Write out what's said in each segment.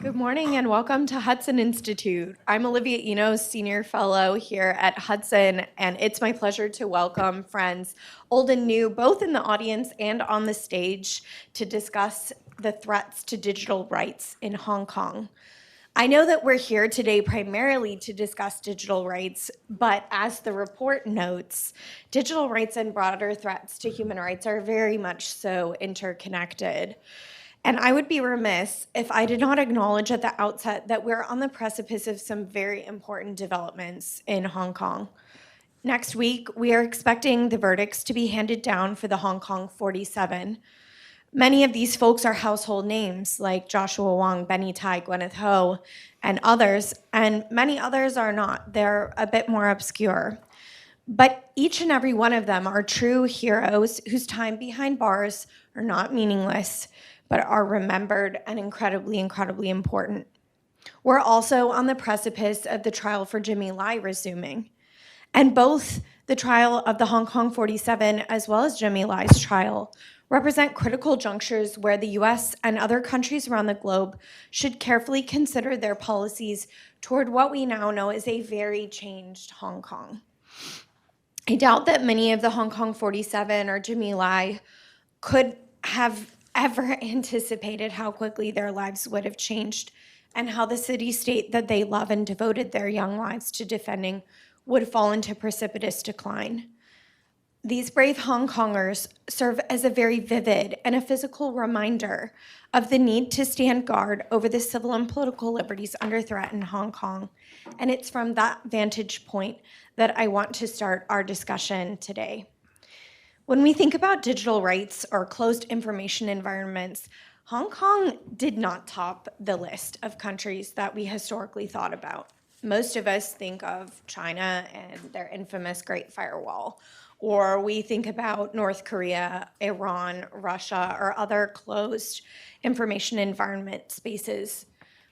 Good morning and welcome to Hudson Institute. I'm Olivia Enos, Senior Fellow here at Hudson, and it's my pleasure to welcome friends old and new, both in the audience and on the stage, to discuss the threats to digital rights in Hong Kong. I know that we're here today primarily to discuss digital rights, but as the report notes, digital rights and broader threats to human rights are very much so interconnected. And I would be remiss if I did not acknowledge at the outset that we're on the precipice of some very important developments in Hong Kong. Next week, we are expecting the verdicts to be handed down for the Hong Kong 47. Many of these folks are household names like Joshua Wong, Benny Tai, Gwyneth Ho, and others, and many others are not. They're a bit more obscure. But each and every one of them are true heroes whose time behind bars are not meaningless, but are remembered and incredibly, incredibly important. We're also on the precipice of the trial for Jimmy Lai resuming. And both the trial of the Hong Kong 47 as well as Jimmy Lai's trial represent critical junctures where the US and other countries around the globe should carefully consider their policies toward what we now know is a very changed Hong Kong. I doubt that many of the Hong Kong 47 or Jimmy Lai could have ever anticipated how quickly their lives would have changed and how the city-state that they love and devoted their young lives to defending would fall into precipitous decline. These brave Hong Kongers serve as a very vivid and a physical reminder of the need to stand guard over the civil and political liberties under threat in Hong Kong. And it's from that vantage point that I want to start our discussion today. When we think about digital rights or closed information environments, Hong Kong did not top the list of countries that we historically thought about. Most of us think of China and their infamous Great Firewall, or we think about North Korea, Iran, Russia, or other closed information environment spaces.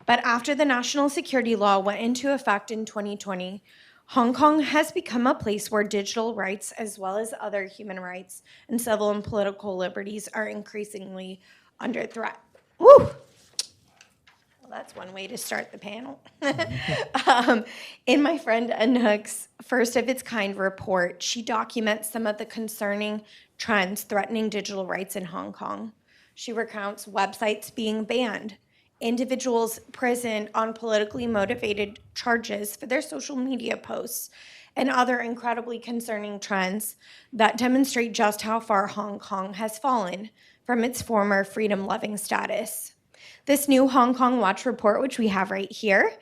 But after the national security law went into effect in 2020, Hong Kong has become a place where digital rights, as well as other human rights and civil and political liberties, are increasingly under threat. Woo! Well, that's one way to start the panel. In my friend Anouk's first of its kind report, she documents some of the concerning trends threatening digital rights in Hong Kong. She recounts websites being banned, individuals imprisoned on politically motivated charges for their social media posts, and other incredibly concerning trends that demonstrate just how far Hong Kong has fallen from its former freedom-loving status. This new Hong Kong Watch report, which we have right here,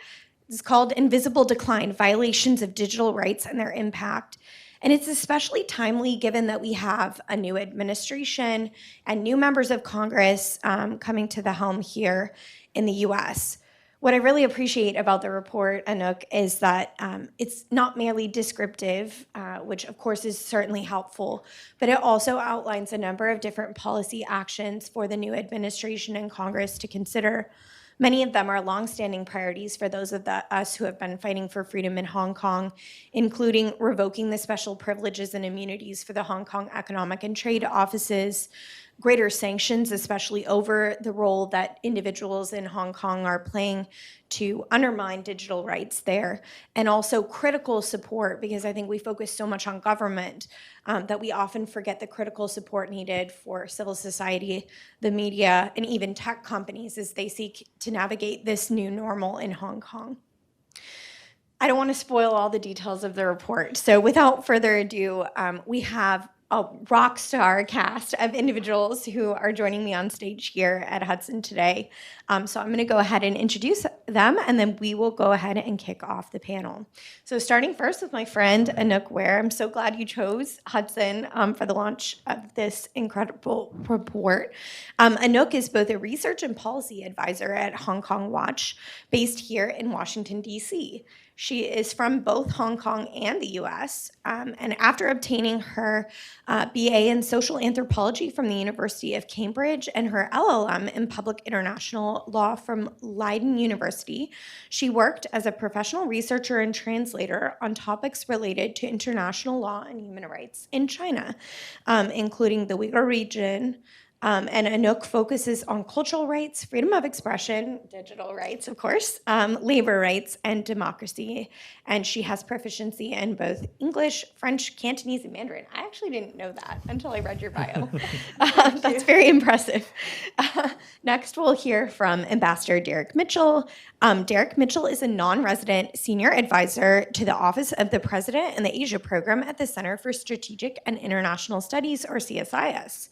is called Invisible Decline: Violations of Digital Rights and Their Impact. And it's especially timely given that we have a new administration and new members of Congress coming to the helm here in the US. What I really appreciate about the report, Anouk, is that it's not merely descriptive, which of course is certainly helpful, but it also outlines a number of different policy actions for the new administration and Congress to consider. Many of them are longstanding priorities for those of us who have been fighting for freedom in Hong Kong, including revoking the special privileges and immunities for the Hong Kong Economic and Trade offices, greater sanctions, especially over the role that individuals in Hong Kong are playing to undermine digital rights there, and also critical support, because I think we focus so much on government that we often forget the critical support needed for civil society, the media, and even tech companies as they seek to navigate this new normal in Hong Kong. I don't want to spoil all the details of the report, so without further ado, we have a rock star cast of individuals who are joining me on stage here at Hudson today. So I'm going to go ahead and introduce them, and then we will go ahead and kick off the panel. So starting first with my friend Anouk Wear. I'm so glad you chose Hudson for the launch of this incredible report. Anouk is both a research and policy advisor at Hong Kong Watch, based here in Washington, D.C. She is from both Hong Kong and the US, and after obtaining her BA in social anthropology from the University of Cambridge and her LLM in public international law from Leiden University, she worked as a professional researcher and translator on topics related to international law and human rights in China, including the Uyghur region, And Anouk focuses on cultural rights, freedom of expression, digital rights, of course, labor rights, and democracy. And she has proficiency in both English, French, Cantonese, and Mandarin. I actually didn't know that until I read your bio. That's very impressive. Next, we'll hear from Ambassador Derek Mitchell. Derek Mitchell is a non-resident senior advisor to the Office of the President and the Asia Program at the Center for Strategic and International Studies, or CSIS.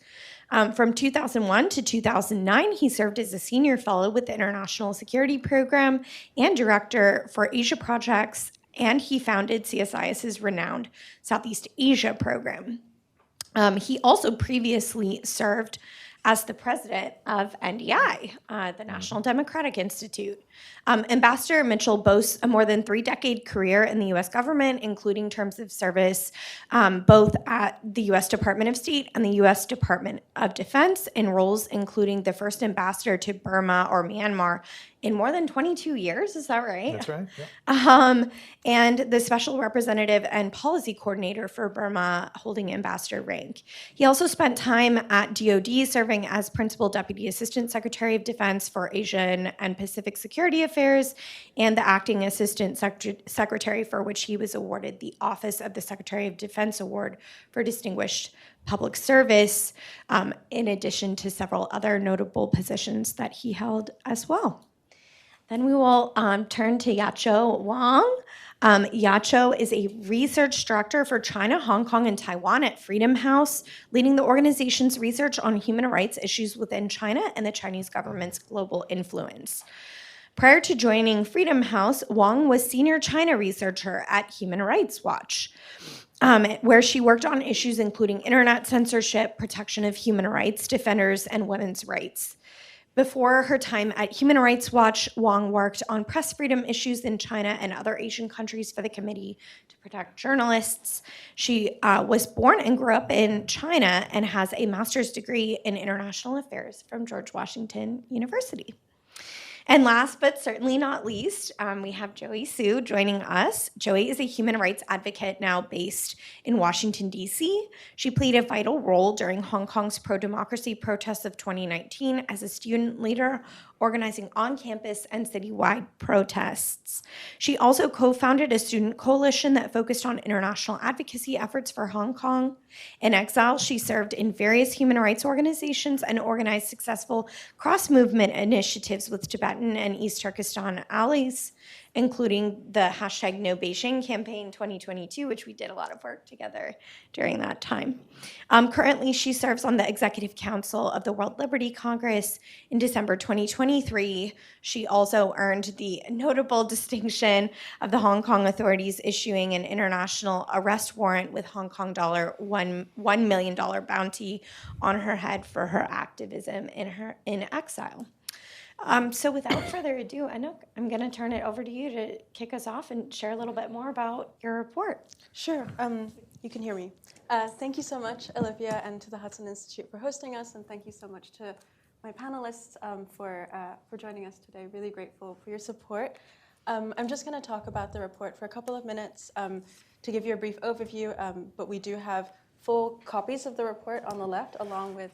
From 2001 to 2009, he served as a senior fellow with the International Security Program and director for Asia projects, and he founded CSIS's renowned Southeast Asia program. He also previously served as the president of NDI, the National Democratic Institute. Ambassador Mitchell boasts a more than 3-decade career in the U.S. government, including terms of service both at the U.S. Department of State and the U.S. Department of Defense in roles including the first ambassador to Burma or Myanmar in more than 22 years, is that right? That's right, yeah. And the special representative and policy coordinator for Burma, holding ambassador rank. He also spent time at DoD serving as Principal Deputy Assistant Secretary of Defense for Asian and Pacific Security Affairs and the Acting Assistant Secretary, for which he was awarded the Office of the Secretary of Defense Award for Distinguished Public Service, in addition to several other notable positions that he held as well. Then we will turn to Yacho Wang. Yacho is a research director for China, Hong Kong, and Taiwan at Freedom House, leading the organization's research on human rights issues within China and the Chinese government's global influence. Prior to joining Freedom House, Wang was senior China researcher at Human Rights Watch, where she worked on issues including internet censorship, protection of human rights defenders, and women's rights. Before her time at Human Rights Watch, Wang worked on press freedom issues in China and other Asian countries for the Committee to Protect Journalists. She was born and grew up in China and has a master's degree in international affairs from George Washington University. And last but certainly not least, we have Joey Su joining us. Joey is a human rights advocate now based in Washington, D.C. She played a vital role during Hong Kong's pro-democracy protests of 2019 as a student leader, organizing on-campus and citywide protests. She also co-founded a student coalition that focused on international advocacy efforts for Hong Kong. In exile, she served in various human rights organizations and organized successful cross-movement initiatives with Tibetan and East Turkestan allies, including the hashtag No Beijing campaign 2022, which we did a lot of work together during that time. Currently, she serves on the Executive Council of the World Liberty Congress. In December 2023, she also earned the notable distinction of the Hong Kong authorities issuing an international arrest warrant with Hong Kong $1 million bounty on her head for her activism in exile. So without further ado, Anouk, I'm going to turn it over to you to kick us off and share a little bit more about your report. Sure. You can hear me. Thank you so much, Olivia, and to the Hudson Institute for hosting us, and thank you so much to my panelists for joining us today. Really grateful for your support. I'm just going to talk about the report for a couple of minutes to give you a brief overview, but we do have full copies of the report on the left, along with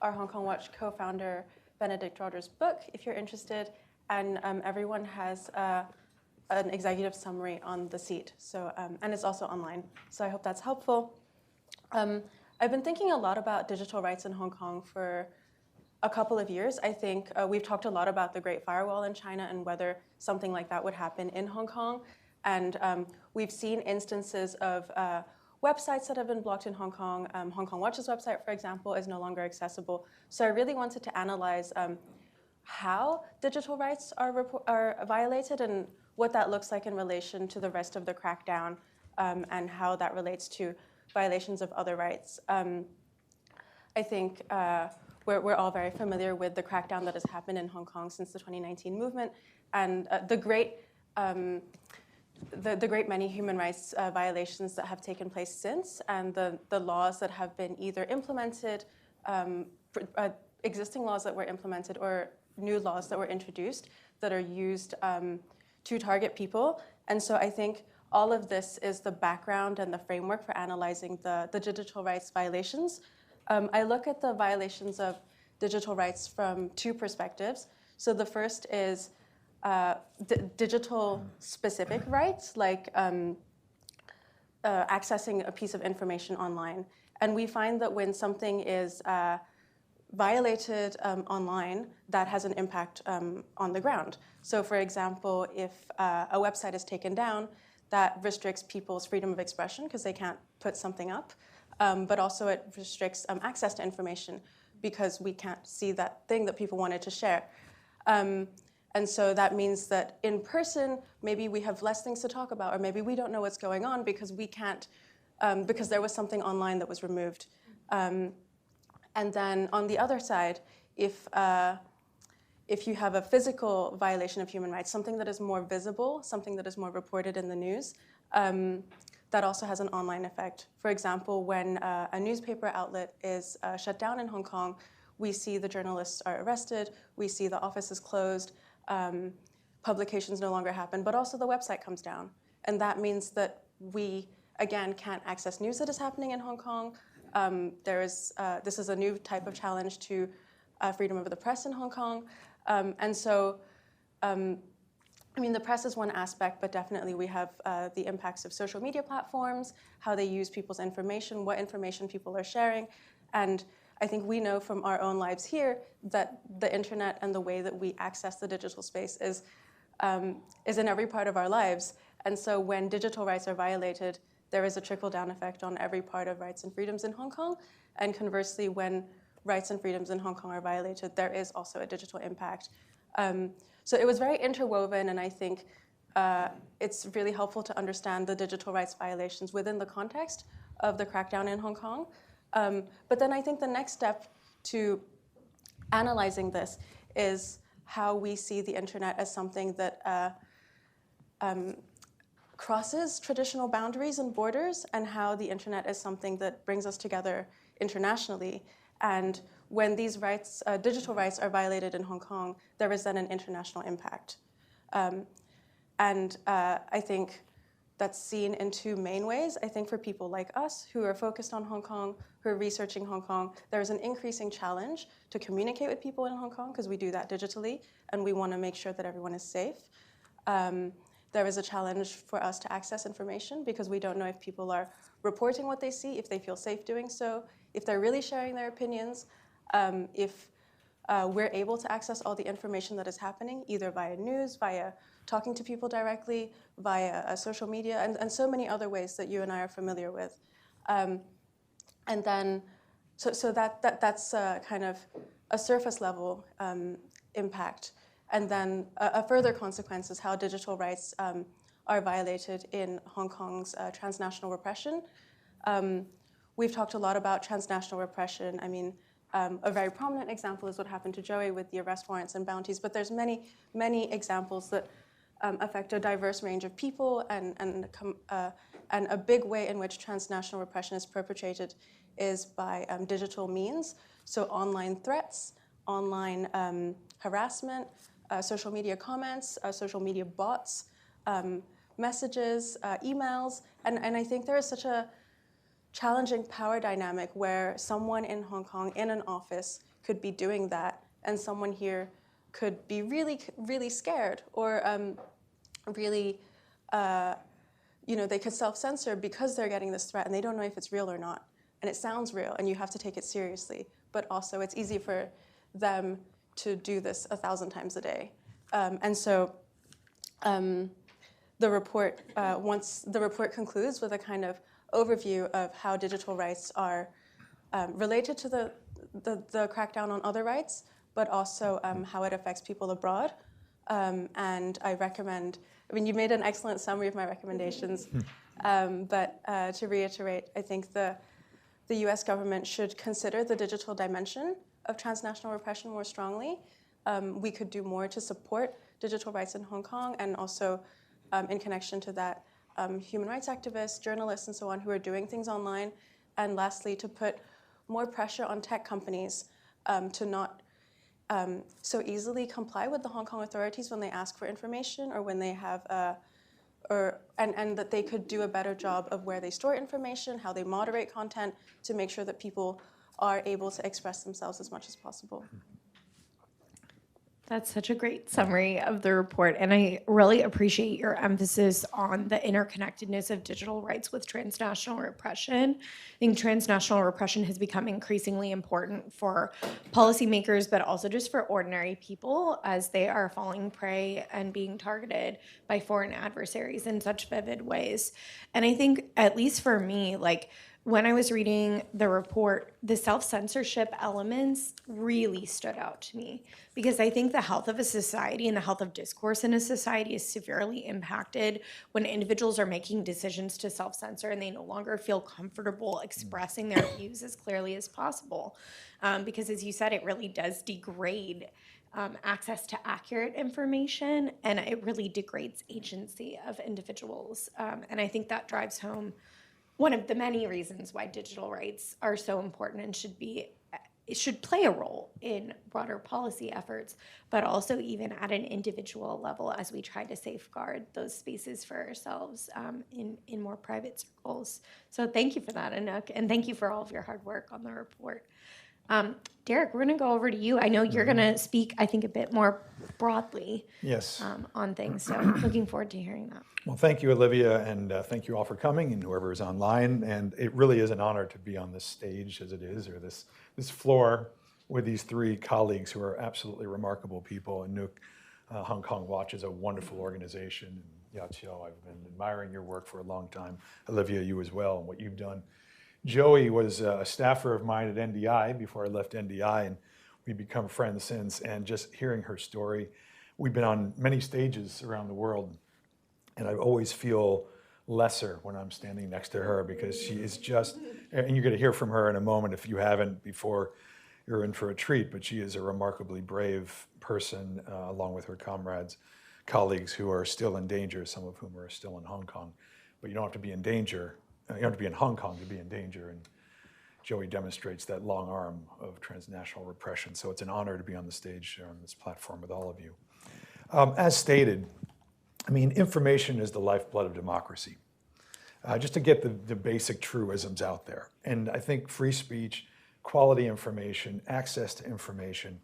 our Hong Kong Watch co-founder, Benedict Rogers' book, if you're interested, and everyone has an executive summary on the seat, so and it's also online, so I hope that's helpful. I've been thinking a lot about digital rights in Hong Kong for a couple of years. I think we've talked a lot about the Great Firewall in China and whether something like that would happen in Hong Kong, and we've seen instances of websites that have been blocked in Hong Kong. Hong Kong Watch's website, for example, is no longer accessible. So I really wanted to analyze how digital rights are violated and what that looks like in relation to the rest of the crackdown and how that relates to violations of other rights. I think we're all very familiar with the crackdown that has happened in Hong Kong since the 2019 movement and the great many human rights violations that have taken place since, and the laws that have been either implemented, existing laws that were implemented, or new laws that were introduced that are used to target people. And so I think all of this is the background and the framework for analyzing the digital rights violations I look at the violations of digital rights from two perspectives. So the first is digital specific rights, like accessing a piece of information online. And we find that when something is violated online, that has an impact on the ground. So for example, if a website is taken down, that restricts people's freedom of expression because they can't put something up. But also it restricts access to information because we can't see that thing that people wanted to share. And so that means that in person, maybe we have less things to talk about, or maybe we don't know what's going on because we can't, because there was something online that was removed. And then on the other side, if you have a physical violation of human rights, something that is more visible, something that is more reported in the news, that also has an online effect. For example, when a newspaper outlet is shut down in Hong Kong, we see the journalists are arrested, we see the office is closed, publications no longer happen, but also the website comes down. And that means that we, again, can't access news that is happening in Hong Kong. This is a new type of challenge to freedom of the press in Hong Kong. I mean, the press is one aspect, but definitely we have the impacts of social media platforms, how they use people's information, what information people are sharing. And I think we know from our own lives here that the internet and the way that we access the digital space is in every part of our lives. And so when digital rights are violated, there is a trickle-down effect on every part of rights and freedoms in Hong Kong. And conversely, when rights and freedoms in Hong Kong are violated, there is also a digital impact. So it was very interwoven, and I think it's really helpful to understand the digital rights violations within the context of the crackdown in Hong Kong. But then I think the next step to analyzing this is how we see the internet as something that crosses traditional boundaries and borders, and how the internet is something that brings us together internationally. And when these rights, digital rights, are violated in Hong Kong, there is then an international impact. I think that's seen in two main ways. I think for people like us who are focused on Hong Kong, who are researching Hong Kong, there is an increasing challenge to communicate with people in Hong Kong because we do that digitally, and we want to make sure that everyone is safe. There is a challenge for us to access information because we don't know if people are reporting what they see, if they feel safe doing so, if they're really sharing their opinions, if we're able to access all the information that is happening, either via news, via talking to people directly, via social media, and so many other ways that you and I are familiar with. And then, so that's kind of a surface level impact. And then a further consequence is how digital rights are violated in Hong Kong's transnational repression. We've talked a lot about transnational repression. I mean, a very prominent example is what happened to Joey with the arrest warrants and bounties, but there's many, many examples that affect a diverse range of people, and a big way in which transnational repression is perpetrated is by digital means. So online threats, online harassment, social media comments, social media bots, messages, emails, and I think there is such a challenging power dynamic where someone in Hong Kong in an office could be doing that, and someone here could be really, really scared, or really, they could self-censor because they're getting this threat and they don't know if it's real or not. And it sounds real, and you have to take it seriously. But also, it's easy for them to do this 1,000 times a day. And so the report, once the report concludes with a kind of overview of how digital rights are related to the crackdown on other rights, but also how it affects people abroad. And I recommend, I mean, you made an excellent summary of my recommendations, but to reiterate, I think the US government should consider the digital dimension of transnational repression more strongly. We could do more to support digital rights in Hong Kong, and also in connection to that, human rights activists, journalists, and so on who are doing things online. And lastly, to put more pressure on tech companies to not so easily comply with the Hong Kong authorities when they ask for information, or when they have, and that they could do a better job of where they store information, how they moderate content, to make sure that people are able to express themselves as much as possible. That's such a great summary of the report, and I really appreciate your emphasis on the interconnectedness of digital rights with transnational repression. I think transnational repression has become increasingly important for policymakers, but also just for ordinary people as they are falling prey and being targeted by foreign adversaries in such vivid ways. And I think, at least for me, like, when I was reading the report, the self-censorship elements really stood out to me because I think the health of a society and the health of discourse in a society is severely impacted when individuals are making decisions to self-censor and they no longer feel comfortable expressing their views as clearly as possible. Because as you said, it really does degrade access to accurate information, and it really degrades agency of individuals. And I think that drives home one of the many reasons why digital rights are so important and should play a role in broader policy efforts, but also even at an individual level as we try to safeguard those spaces for ourselves in more private circles. So thank you for that, Anouk, and thank you for all of your hard work on the report. Derek, we're going to go over to you. I know you're going to speak, I think, a bit more broadly on things, so looking forward to hearing that. Well, thank you, Olivia, and thank you all for coming, and whoever is online. And it really is an honor to be on this stage as it is, or this floor with these three colleagues who are absolutely remarkable people. Anouk, Hong Kong Watch is a wonderful organization. And Yaqiao, I've been admiring your work for a long time. Olivia, you as well, and what you've done. Joey was a staffer of mine at NDI before I left NDI, and we've become friends since. And just hearing her story, we've been on many stages around the world, and I always feel lesser when I'm standing next to her because she is just, and you're going to hear from her in a moment if you haven't before, you're in for a treat, but she is a remarkably brave person along with her colleagues who are still in danger, some of whom are still in Hong Kong. But you don't have to be in danger. You don't have to be in Hong Kong to be in danger, and Joey demonstrates that long arm of transnational repression. So it's an honor to be on the stage on this platform with all of you. As stated, I mean, information is the lifeblood of democracy. Just to get the basic truisms out there. And I think free speech, quality information, access to information,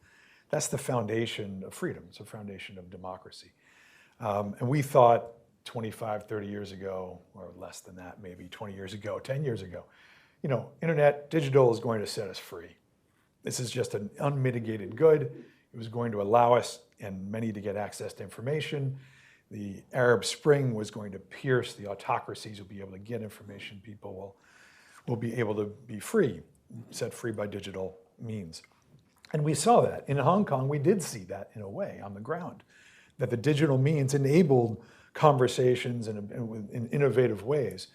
that's the foundation of freedom. It's a foundation of democracy. And we thought 25, 30 years ago, or less than that, maybe 20 years ago, 10 years ago, you know, internet, digital is going to set us free. This is just an unmitigated good. It was going to allow us and many to get access to information. The Arab Spring was going to pierce the autocracies, will be able to get information. People will be able to be free, set free by digital means. And we saw that. In Hong Kong, we did see that in a way on the ground, that the digital means enabled conversations in innovative ways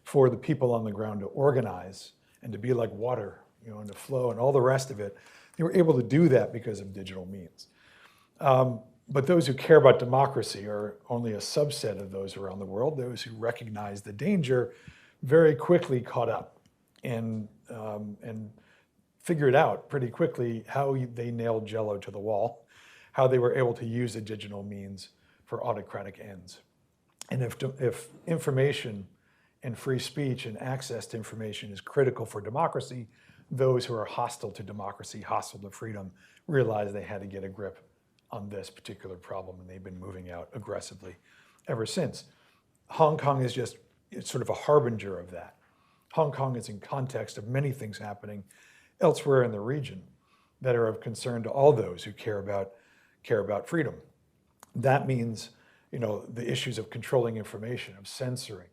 for the people on the ground to organize and to be like water, you know, and to flow and all the rest of it. They were able to do that because of digital means. But those who care about democracy are only a subset of those around the world. Those who recognize the danger very quickly caught up and figured out pretty quickly how they nailed Jello to the wall, how they were able to use the digital means for autocratic ends. And if information and free speech and access to information is critical for democracy, those who are hostile to democracy, hostile to freedom, realized they had to get a grip on this particular problem, and they've been moving out aggressively ever since. Hong Kong is just sort of a harbinger of that. Hong Kong is in context of many things happening elsewhere in the region that are of concern to all those who care about freedom. That means, you know, the issues of controlling information, of censoring,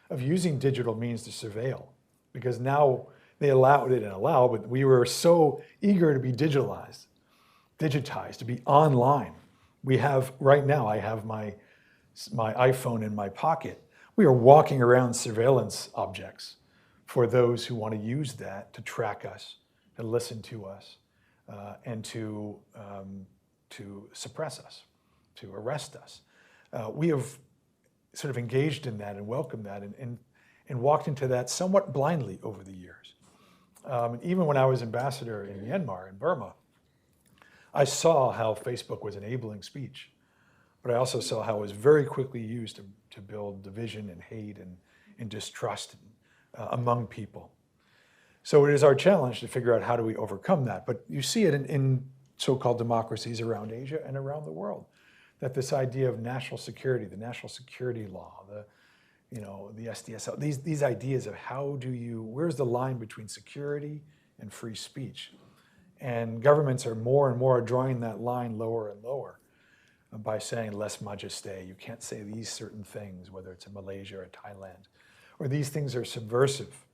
of using digital means to surveil, because now they didn't allow, but we were so eager to be digitized, to be online. We have, right now, I have my iPhone in my pocket. We are walking around surveillance objects for those who want to use that to track us, to listen to us, and to suppress us, to arrest us. We have sort of engaged in that and welcomed that and walked into that somewhat blindly over the years. Even when I was ambassador in Myanmar, in Burma, I saw how Facebook was enabling speech, but I also saw how it was very quickly used to build division and hate and distrust among people. So it is our challenge to figure out how do we overcome that. But you see it in so-called democracies around Asia and around the world, that this idea of national security, the national security law, the SDSL, these ideas of where's the line between security and free speech? And governments are more and more drawing that line lower and lower by saying lèse majesté. You can't say these certain things, whether it's in Malaysia or Thailand, or these things are subversive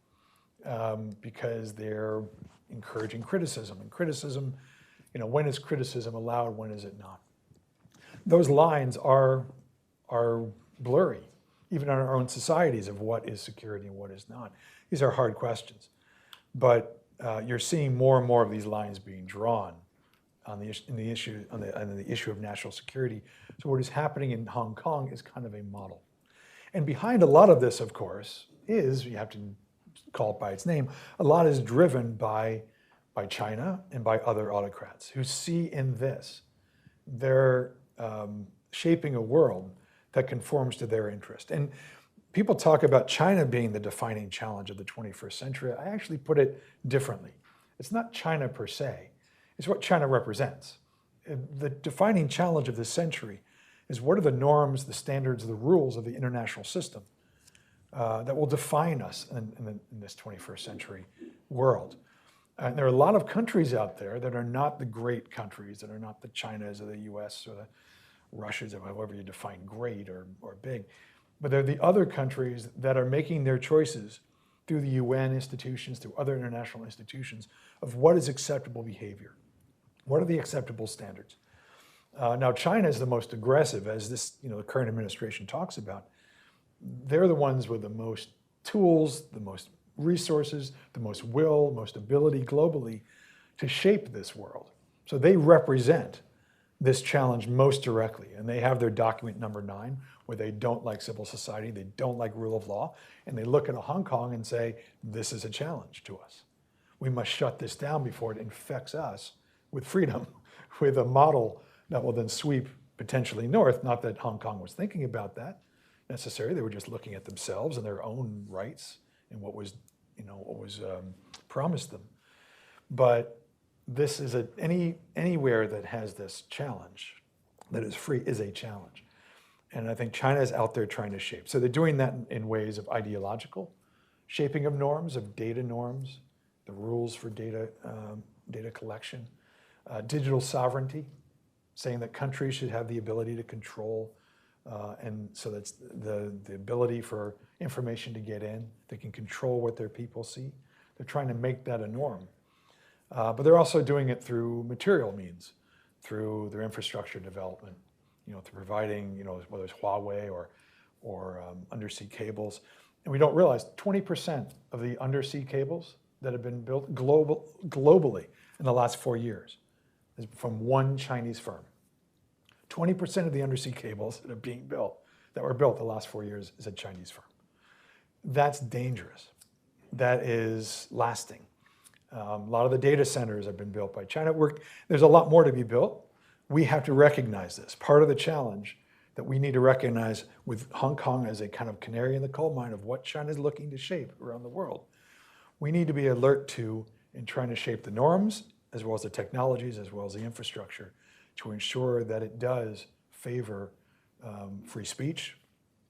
because they're encouraging criticism. And criticism, when is criticism allowed, when is it not? Those lines are blurry, even in our own societies, of what is security and what is not. These are hard questions. But you're seeing more and more of these lines being drawn on the issue of national security. So what is happening in Hong Kong is kind of a model. And behind a lot of this, of course, is, you have to call it by its name, a lot is driven by China and by other autocrats who see in this, they're shaping a world that conforms to their interest. And people talk about China being the defining challenge of the 21st century. I actually put it differently. It's not China per se, it's what China represents. The defining challenge of this century is what are the norms, the standards, the rules of the international system that will define us in this 21st century world. And there are a lot of countries out there that are not the great countries, that are not the Chinas or the US or the Russias, or however you define great or big. But they're the other countries that are making their choices through the UN institutions, through other international institutions, of what is acceptable behavior. What are the acceptable standards? Now, China is the most aggressive, as the current administration talks about. They're the ones with the most tools, the most resources, the most will, most ability globally to shape this world. So they represent this challenge most directly. And they have their document number 9, where they don't like civil society, they don't like rule of law, and they look at Hong Kong and say, this is a challenge to us. We must shut this down before it infects us with freedom, with a model that will then sweep potentially north. Not that Hong Kong was thinking about that necessarily, they were just looking at themselves and their own rights and what was promised them. But this is anywhere that has this challenge, that is free, is a challenge. And I think China is out there trying to shape. So they're doing that in ways of ideological shaping of norms, of data norms, the rules for data collection, digital sovereignty, saying that countries should have the ability to control, and so that's the ability for information to get in. They can control what their people see. They're trying to make that a norm. But they're also doing it through material means, through their infrastructure development, through providing, whether it's Huawei or undersea cables. And we don't realize 20% of the undersea cables that have been built globally in the last 4 years is from one Chinese firm. 20% of the undersea cables that were built the last 4 years is a Chinese firm. That's dangerous. That is lasting. A lot of the data centers have been built by China. There's a lot more to be built. We have to recognize this. Part of the challenge that we need to recognize with Hong Kong as a kind of canary in the coal mine of what China is looking to shape around the world. We need to be alert to in trying to shape the norms, as well as the technologies, as well as the infrastructure, to ensure that it does favor free speech,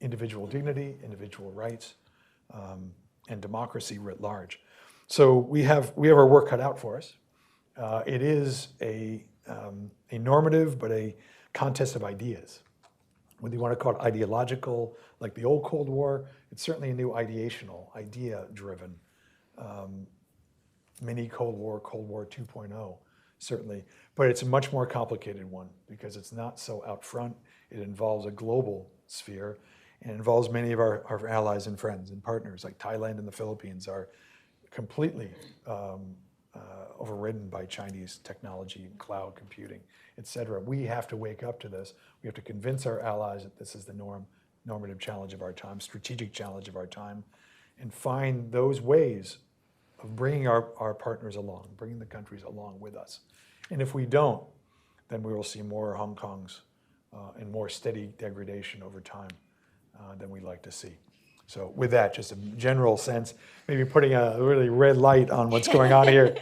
individual dignity, individual rights, and democracy writ large. So we have our work cut out for us. It is a normative, but a contest of ideas. Whether you want to call it ideological, like the old Cold War, it's certainly a new ideational, idea-driven mini Cold War, Cold War 2.0, certainly. But it's a much more complicated one because it's not so out front. It involves a global sphere and involves many of our allies and friends and partners, like Thailand and the Philippines are completely overridden by Chinese technology, cloud computing, et cetera. We have to wake up to this. We have to convince our allies that this is the normative challenge of our time, strategic challenge of our time, and find those ways of bringing our partners along, bringing the countries along with us. And if we don't, then we will see more Hong Kongs and more steady degradation over time than we'd like to see. So with that, just a general sense, maybe putting a really red light on what's going on here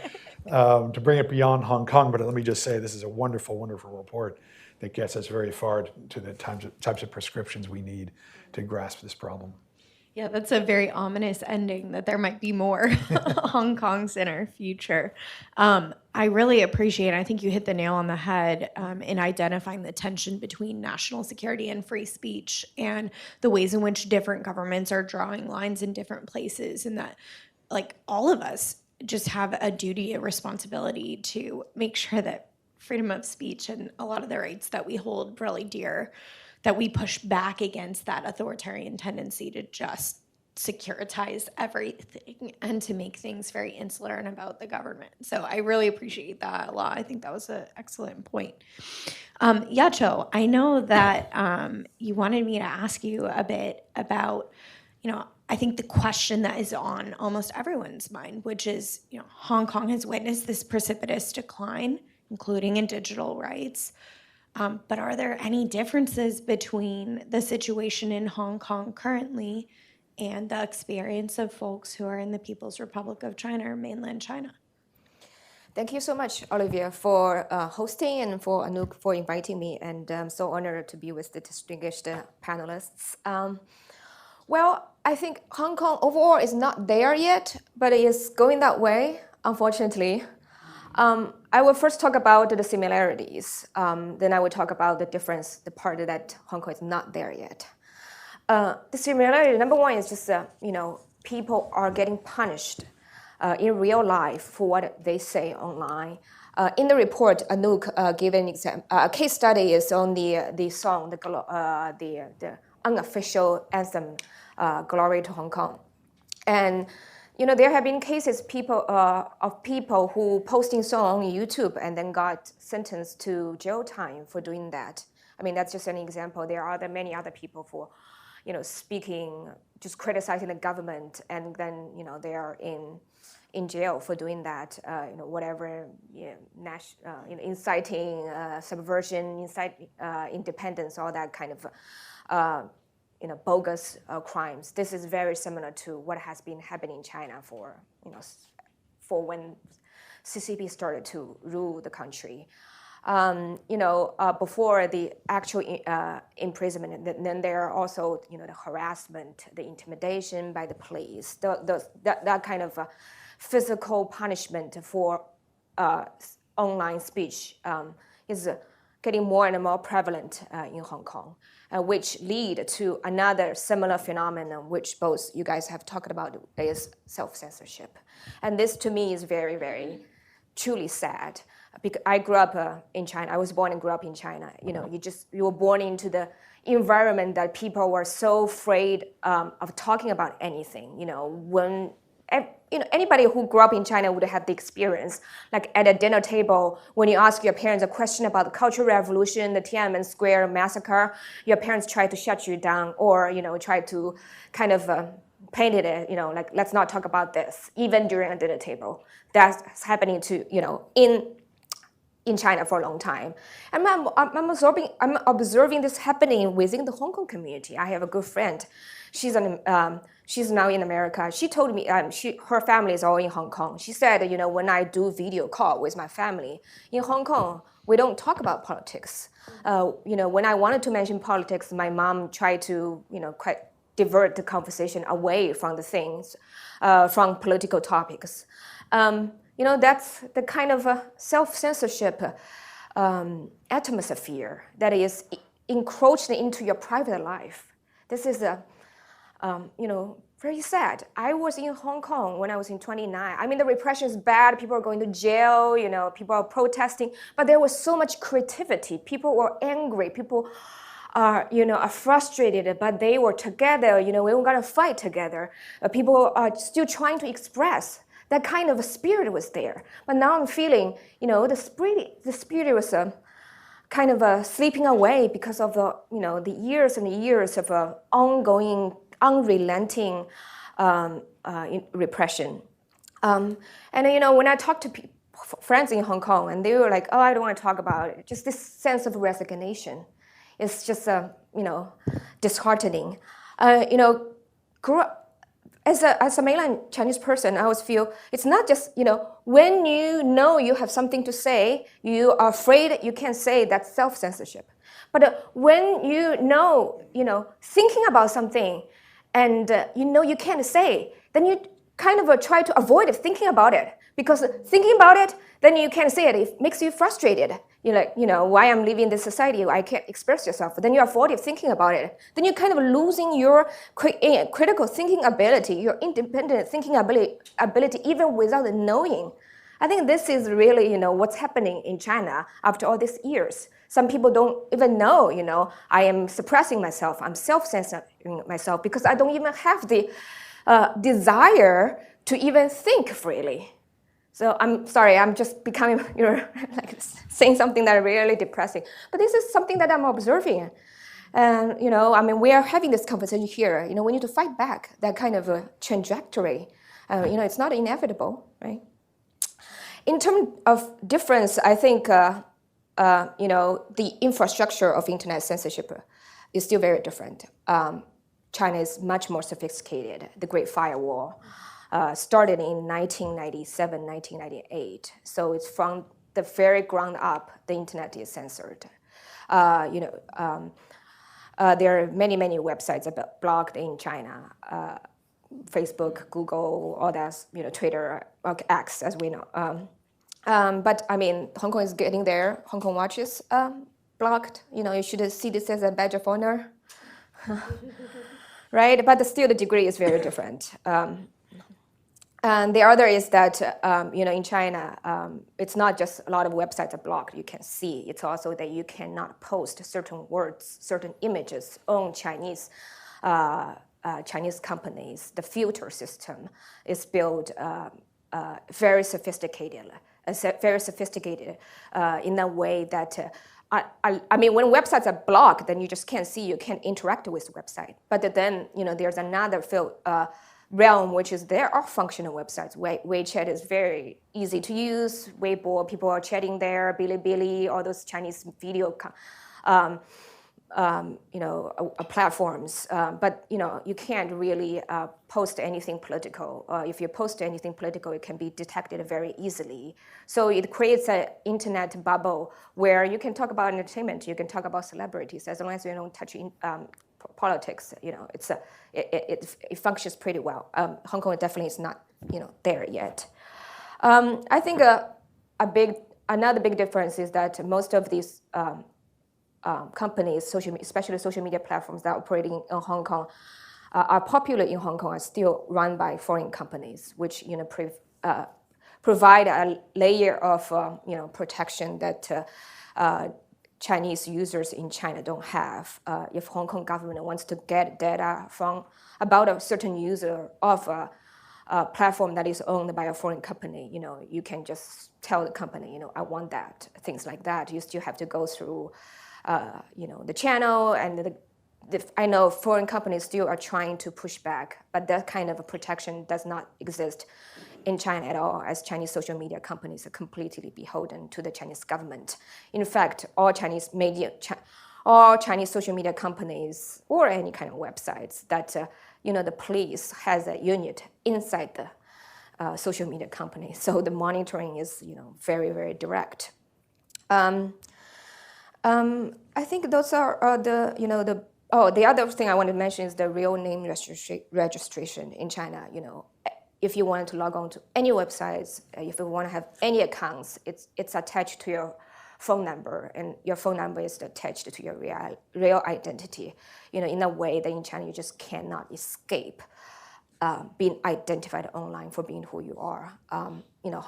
to bring it beyond Hong Kong. But let me just say, this is a wonderful, wonderful report that gets us very far to the types of prescriptions we need to grasp this problem. Yeah, that's a very ominous ending, that there might be more Hong Kongs in our future. I really appreciate, I think you hit the nail on the head in identifying the tension between national security and free speech, and the ways in which different governments are drawing lines in different places, and that like all of us just have a duty, a responsibility to make sure that freedom of speech and a lot of the rights that we hold really dear, that we push back against that authoritarian tendency to just securitize everything and to make things very insular and about the government. So I really appreciate that a lot. I think that was an excellent point. Yacho, I know that you wanted me to ask you a bit about, I think the question that is on almost everyone's mind, which is, Hong Kong has witnessed this precipitous decline, including in digital rights. But are there any differences between the situation in Hong Kong currently and the experience of folks who are in the People's Republic of China or mainland China? Thank you so much, Olivia, for hosting, and for Anouk for inviting me. And I'm so honored to be with the distinguished panelists. Well, I think Hong Kong overall is not there yet, but it is going that way, unfortunately. I will first talk about the similarities. Then I will talk about the difference, the part that Hong Kong is not there yet. The similarity, number one, is just, people are getting punished in real life for what they say online. In the report, Anouk gave an example. A case study is on the song, the unofficial anthem, "Glory to Hong Kong," and there have been cases of people who posting song on YouTube and then got sentenced to jail time for doing that. I mean, that's just an example. There are many other people for, speaking, just criticizing the government, and then they are in jail for doing that. Whatever, inciting subversion, incite independence, all that kind of. Bogus crimes. This is very similar to what has been happening in China for when CCP started to rule the country. Before the actual imprisonment, then there are also the harassment, the intimidation by the police, that kind of physical punishment for online speech is getting more and more prevalent in Hong Kong. Which lead to another similar phenomenon, which both you guys have talked about, is self-censorship. And this to me is very, very truly sad. Because I grew up in China. I was born and grew up in China. You were born into the environment that people were so afraid of talking about anything. When anybody who grew up in China would have the experience, like at a dinner table, when you ask your parents a question about the Cultural Revolution, the Tiananmen Square massacre, your parents try to shut you down, or try to kind of paint it, like, let's not talk about this, even during a dinner table. That's happening to in China for a long time, and I'm observing this happening within the Hong Kong community. I have a good friend. She's now in America. She told me her family is all in Hong Kong. She said, when I do video call with my family in Hong Kong, we don't talk about politics. When I wanted to mention politics, my mom tried to, quite divert the conversation away from the things, from political topics. That's the kind of self-censorship atmosphere that is encroached into your private life. This is very sad. I was in Hong Kong when I was in 29. I mean, the repression is bad. People are going to jail, people are protesting, but there was so much creativity. People were angry. People are frustrated, but they were together, we were going to fight together. People are still trying to express. That kind of a spirit was there. But now I'm feeling, the spirit was kind of slipping away because of the years and years of ongoing, unrelenting repression. And when I talk to friends in Hong Kong, and they were like, "Oh, I don't want to talk about it." Just this sense of resignation. It's just disheartening. as a mainland Chinese person, I always feel it's not just, when you know you have something to say, you are afraid you can't say, that's self-censorship. But when thinking about something and you can't say, then you kind of try to avoid thinking about it. Because thinking about it, then you can't say it. It makes you frustrated. You're like, why I'm living in this society, I can't express yourself. Then you're avoiding thinking about it. Then you're kind of losing your critical thinking ability, your independent thinking ability, even without knowing. I think this is really, what's happening in China after all these years. Some people don't even know, I am suppressing myself, I'm self-censoring myself because I don't even have the desire to even think freely. So I'm sorry, I'm just becoming, like saying something that is really depressing. But this is something that I'm observing. And, we are having this conversation here. We need to fight back that kind of a trajectory. It's not inevitable, right? In terms of difference, I think, the infrastructure of internet censorship is still very different. China is much more sophisticated. The Great Firewall started in 1997, 1998. So it's from the very ground up, the internet is censored. There are many, many websites blocked in China. Facebook, Google, all that, Twitter, X, as we know. But Hong Kong is getting there. Hong Kong Watch is blocked. You should see this as a badge of honor, right? But still, the degree is very different. And the other is that, in China, it's not just a lot of websites are blocked, you can see. It's also that you cannot post certain words, certain images on Chinese companies. The filter system is built very sophisticated in a way that, when websites are blocked, then you just can't see, you can't interact with the website. But then, there's another realm, which is there are functional websites. WeChat is very easy to use. Weibo, people are chatting there. Bilibili, all those Chinese video platforms. But you can't really post anything political. If you post anything political, it can be detected very easily. So it creates an internet bubble where you can talk about entertainment, you can talk about celebrities, as long as you don't touch politics. It functions pretty well. Hong Kong definitely is not there yet. I think another big difference is that most of these companies, especially social media platforms that are operating in Hong Kong, are popular in Hong Kong, are still run by foreign companies, which provide a layer of protection that Chinese users in China don't have. If Hong Kong government wants to get data from about a certain user of a platform that is owned by a foreign company, you can just tell the company, I want that, things like that. You still have to go through, the channel, and I know foreign companies still are trying to push back, but that kind of a protection does not exist in China at all, as Chinese social media companies are completely beholden to the Chinese government. In fact, all Chinese social media companies or any kind of websites that the police has a unit inside the social media company, so the monitoring is very, very direct. I think those are the other thing I want to mention is the real name registration in China. If you want to log on to any websites, if you want to have any accounts, it's attached to your phone number, and your phone number is attached to your real identity. In a way that in China you just cannot escape being identified online for being who you are. Hong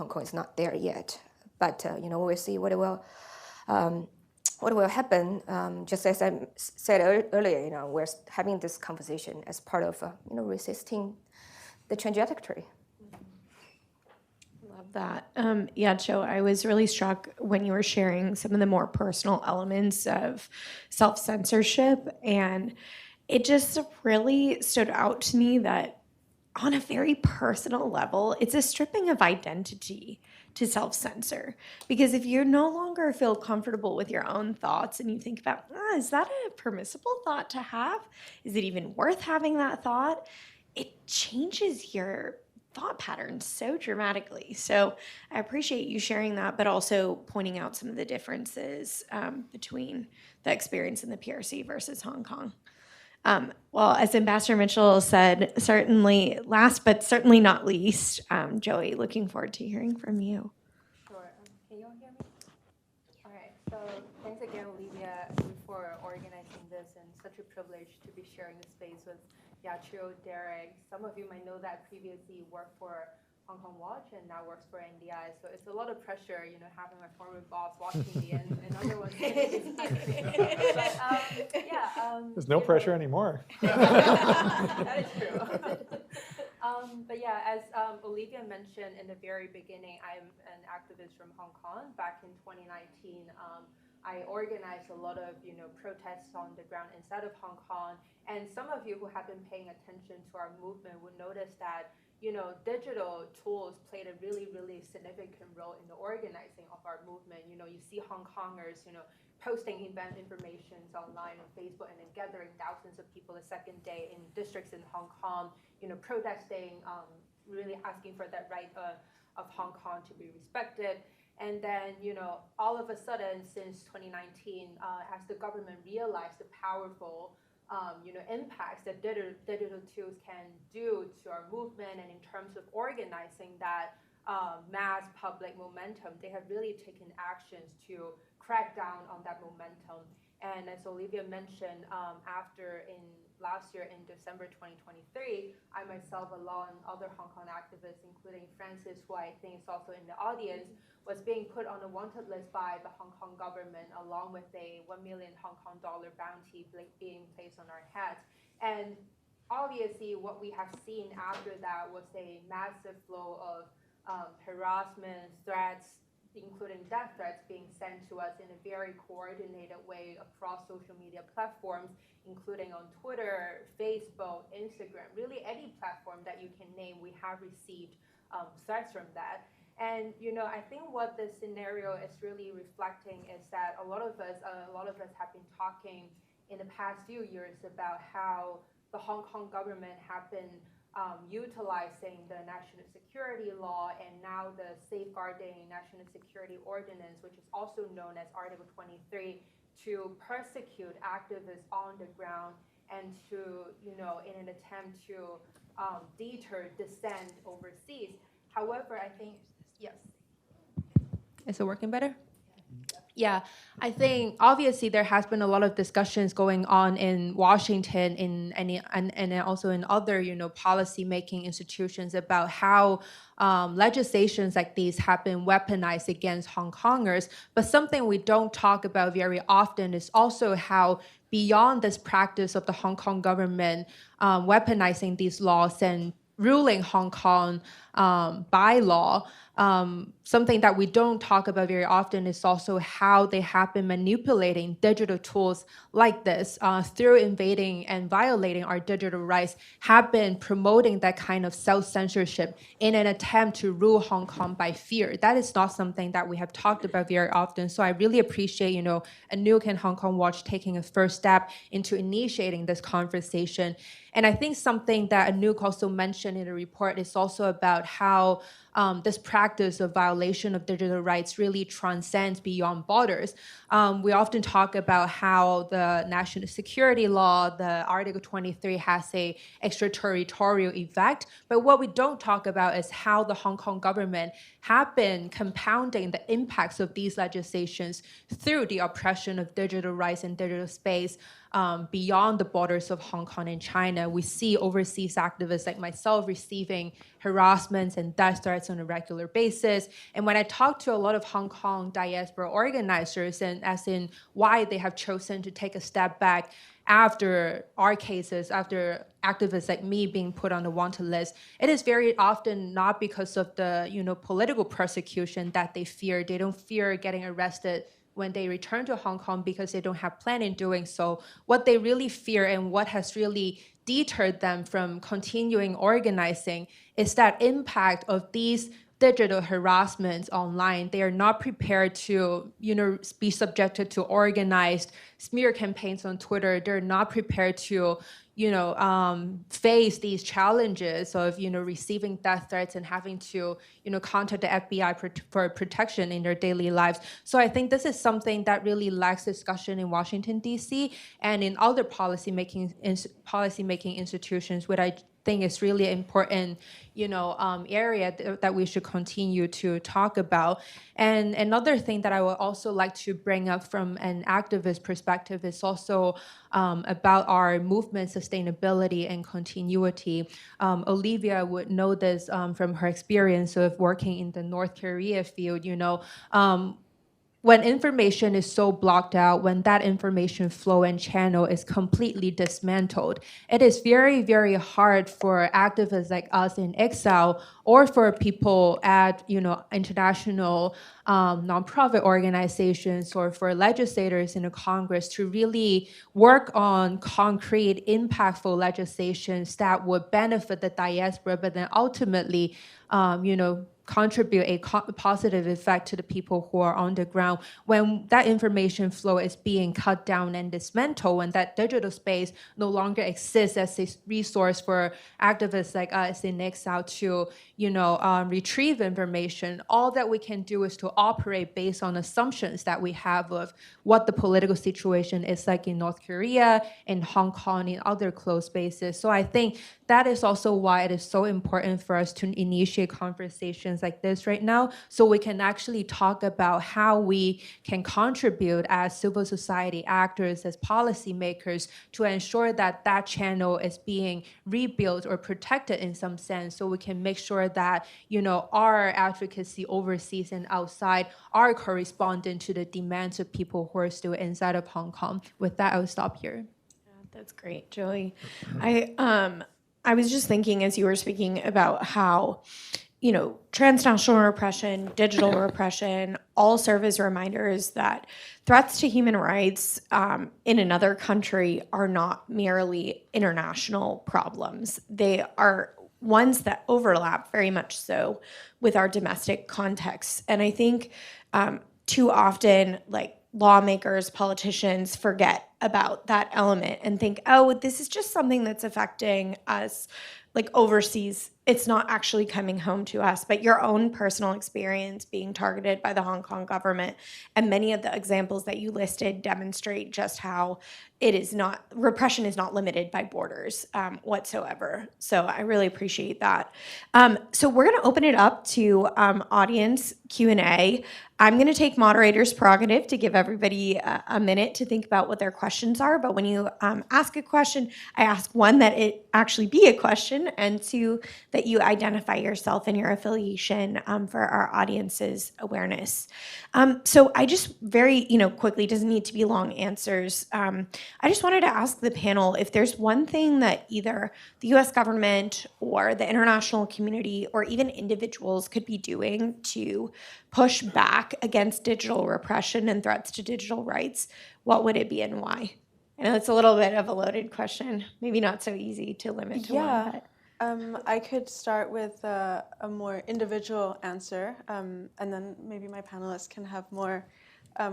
Kong is not there yet, but we'll see what will happen. Just as I said earlier, we're having this conversation as part of resisting the trajectory. Love that. Yeah, Cho, I was really struck when you were sharing some of the more personal elements of self-censorship, and it just really stood out to me that on a very personal level, it's a stripping of identity to self-censor. Because if you no longer feel comfortable with your own thoughts and you think about, is that a permissible thought to have? Is it even worth having that thought? it changes your thought patterns so dramatically. So I appreciate you sharing that, but also pointing out some of the differences between the experience in the PRC versus Hong Kong. Well, as Ambassador Mitchell said, certainly last but certainly not least, Joey, looking forward to hearing from you. Sure. Can you all hear me? All right. So thanks again, Olivia, for organizing this, and such a privilege to be sharing the space with Yachiro, Derek. Some of you might know that previously worked for Hong Kong Watch and now works for NDI. So it's a lot of pressure, having my former boss watching me and another one. There's no pressure anymore. That is true. But yeah, as Olivia mentioned in the very beginning, I'm an activist from Hong Kong. Back in 2019, I organized a lot of protests on the ground inside of Hong Kong. And some of you who have been paying attention to our movement would notice that digital tools played a really, really significant role in the organizing of our movement. You see Hong Kongers, posting event information online on Facebook and then gathering thousands of people the second day in districts in Hong Kong, protesting, really asking for that right of Hong Kong to be respected. And then, all of a sudden, since 2019, as the government realized the powerful impacts that digital tools can do to our movement and in terms of organizing that mass public momentum, they have really taken actions to crack down on that momentum. And as Olivia mentioned, after in last year in December 2023, I myself, along other Hong Kong activists, including Francis, who I think is also in the audience, was being put on a wanted list by the Hong Kong government, along with a $1 million Hong Kong bounty being placed on our heads. And obviously, what we have seen after that was a massive flow of harassment, threats, including death threats being sent to us in a very coordinated way across social media platforms, including on Twitter, Facebook, Instagram, really any platform that you can name, we have received threats from that. And I think what this scenario is really reflecting is that a lot of us have been talking in the past few years about how the Hong Kong government have been utilizing the national security law and now the safeguarding national security ordinance, which is also known as Article 23, to persecute activists on the ground and to, in an attempt to deter dissent overseas. However, I think, yes. Is it working better? Yeah, I think obviously there has been a lot of discussions going on in Washington and also in other policy-making institutions about how legislations like these have been weaponized against Hong Kongers. But something we don't talk about very often is also how beyond this practice of the Hong Kong government weaponizing these laws and ruling Hong Kong by law, something that we don't talk about very often is also how they have been manipulating digital tools like this through invading and violating our digital rights, have been promoting that kind of self-censorship in an attempt to rule Hong Kong by fear. That is not something that we have talked about very often. So I really appreciate, Anouk and Hong Kong Watch taking a first step into initiating this conversation. And I think something that Anouk also mentioned in the report is also about how this practice of violation of digital rights really transcends beyond borders. We often talk about how the national security law, the Article 23, has a extraterritorial effect. But what we don't talk about is how the Hong Kong government have been compounding the impacts of these legislations through the oppression of digital rights and digital space beyond the borders of Hong Kong and China. We see overseas activists like myself receiving harassments and death threats on a regular basis. And when I talk to a lot of Hong Kong diaspora organizers, and as in why they have chosen to take a step back after our cases, after activists like me being put on the wanted list, it is very often not because of the political persecution that they fear. They don't fear getting arrested when they return to Hong Kong because they don't have plan in doing so. What they really fear and what has really deterred them from continuing organizing is that impact of these digital harassments online. They are not prepared to, be subjected to organized smear campaigns on Twitter, they're not prepared to, face these challenges of, receiving death threats and having to, contact the FBI for protection in their daily lives. So I think this is something that really lacks discussion in Washington, D.C. and in other policymaking institutions, which I think is really important, area that we should continue to talk about. And another thing that I would also like to bring up from an activist perspective is also about our movement sustainability and continuity. Olivia would know this from her experience of working in the North Korea field, when information is so blocked out, when that information flow and channel is completely dismantled, it is very, very hard for activists like us in exile or for people at international nonprofit organizations or for legislators in the Congress to really work on concrete, impactful legislations that would benefit the diaspora, but then ultimately, contribute a positive effect to the people who are on the ground. When that information flow is being cut down and dismantled, when that digital space no longer exists as a resource for activists like us in exile to, retrieve information, all that we can do is to operate based on assumptions that we have of what the political situation is like in North Korea, in Hong Kong, in other closed spaces. So I think that is also why it is so important for us to initiate conversations like this right now, so we can actually talk about how we can contribute as civil society actors, as policymakers, to ensure that that channel is being rebuilt or protected in some sense, so we can make sure that our advocacy overseas and outside are corresponding to the demands of people who are still inside of Hong Kong. With that, I'll stop here. That's great, Joey. I was just thinking as you were speaking about how, transnational repression, digital repression, all serve as reminders that threats to human rights in another country are not merely international problems. They are ones that overlap very much so with our domestic context. And I think too often, lawmakers, politicians forget about that element and think, oh, this is just something that's affecting us overseas. It's not actually coming home to us. But your own personal experience being targeted by the Hong Kong government and many of the examples that you listed demonstrate just how repression is not limited by borders whatsoever. So I really appreciate that. So we're going to open it up to audience Q&A. I'm going to take moderator's prerogative to give everybody a minute to think about what their questions are. But when you ask a question, I ask one, that it actually be a question, and two, that you identify yourself and your affiliation for our audience's awareness. So I just very, quickly, doesn't need to be long answers. I just wanted to ask the panel if there's one thing that either the US government or the international community or even individuals could be doing to push back against digital repression and threats to digital rights, what would it be and why? I know it's a little bit of a loaded question, maybe not so easy to limit to one. But. I could start with a more individual answer, and then maybe my panelists can have more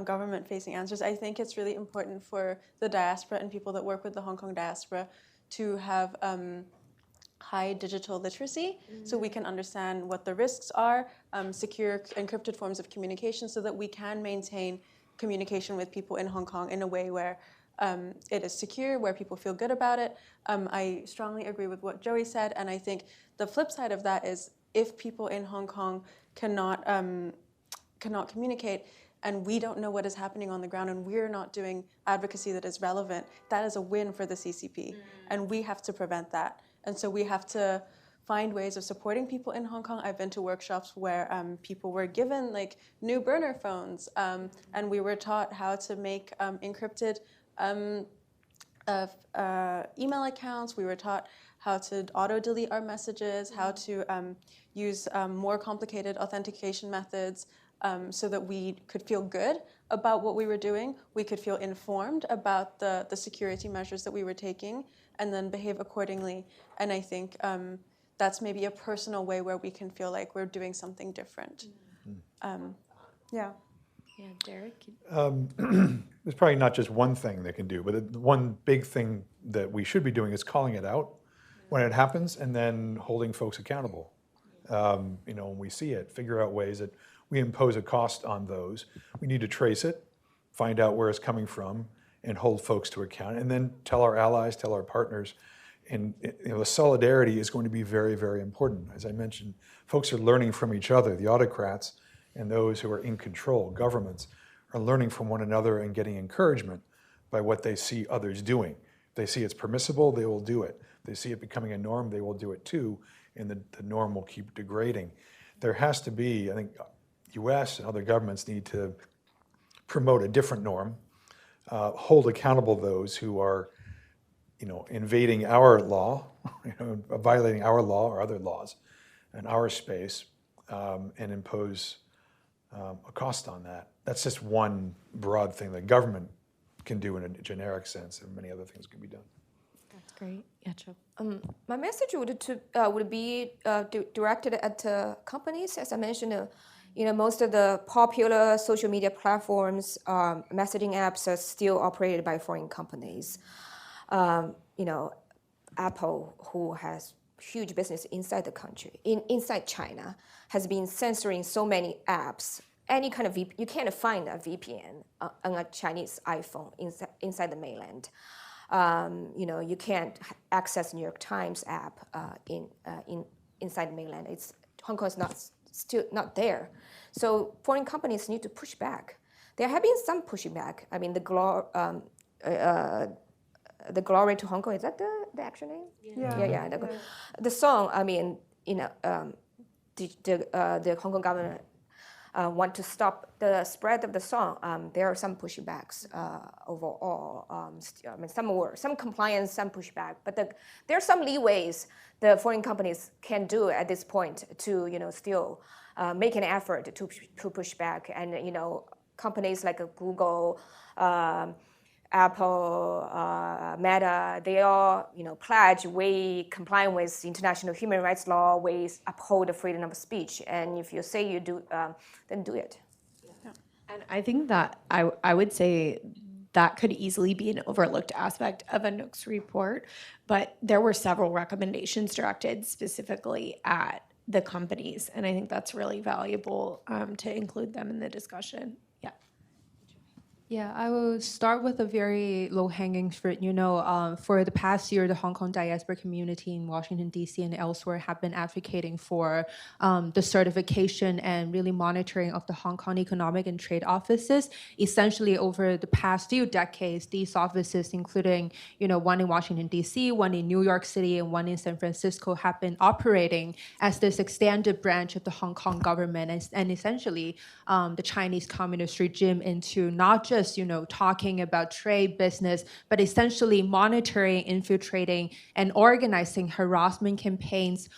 government-facing answers. I think it's really important for the diaspora and people that work with the Hong Kong diaspora to have high digital literacy, so we can understand what the risks are, secure encrypted forms of communication, so that we can maintain communication with people in Hong Kong in a way where it is secure, where people feel good about it. I strongly agree with what Joey said, and I think the flip side of that is if people in Hong Kong cannot communicate, and we don't know what is happening on the ground, and we're not doing advocacy that is relevant, that is a win for the CCP, and we have to prevent that. And so we have to find ways of supporting people in Hong Kong. I've been to workshops where people were given new burner phones, and we were taught how to make encrypted email accounts. We were taught how to auto-delete our messages, how to use more complicated authentication methods, so that we could feel good about what we were doing. We could feel informed about the security measures that we were taking, and then behave accordingly. And I think that's maybe a personal way where we can feel like we're doing something different. Yeah. Yeah, Derek? there's probably not just one thing they can do, but the one big thing that we should be doing is calling it out when it happens and then holding folks accountable. When we see it, figure out ways that we impose a cost on those. We need to trace it, find out where it's coming from, and hold folks to account, and then tell our allies, tell our partners. And the solidarity is going to be very, very important. As I mentioned, folks are learning from each other. The autocrats and those who are in control, governments, are learning from one another and getting encouragement by what they see others doing. If they see it's permissible, they will do it. If they see it becoming a norm, they will do it too, and the norm will keep degrading. There has to be, I think, US and other governments need to promote a different norm, hold accountable those who are invading our law, violating our law or other laws in our space, and impose a cost on that. That's just one broad thing that government can do in a generic sense, and many other things can be done. That's great. Yeah, Cho. My message would be directed at companies. As I mentioned, most of the popular social media platforms, messaging apps are still operated by foreign companies. Apple, who has huge business inside the country, inside China, has been censoring so many apps. Any kind of you can't find a VPN on a Chinese iPhone inside the mainland. You can't access New York Times app inside the mainland. Hong Kong is still not there. So foreign companies need to push back. There have been some pushing back. I mean, the Glory to Hong Kong, is that the actual name? Yeah. The song, I mean, the Hong Kong government want to stop the spread of the song. There are some pushbacks overall. Some compliance, some pushback, but there are some leeways the foreign companies can do at this point to still make an effort to push back. And companies like Google, Apple, Meta, they all pledge we comply with international human rights law, we uphold the freedom of speech, and if you say you do, then do it. Yeah. And I think that I would say that could easily be an overlooked aspect of Anouk's report, but there were several recommendations directed specifically at the companies, and I think that's really valuable to include them in the discussion. Yeah, I will start with a very low-hanging fruit. For the past year, the Hong Kong diaspora community in Washington, D.C. and elsewhere have been advocating for the certification and really monitoring of the Hong Kong economic and trade offices. Essentially, over the past few decades, these offices, including one in Washington, D.C., one in New York City, and one in San Francisco, have been operating as this extended branch of the Hong Kong government and essentially the Chinese Communist regime into not just talking about trade, business, but essentially monitoring, infiltrating, and organizing harassment campaigns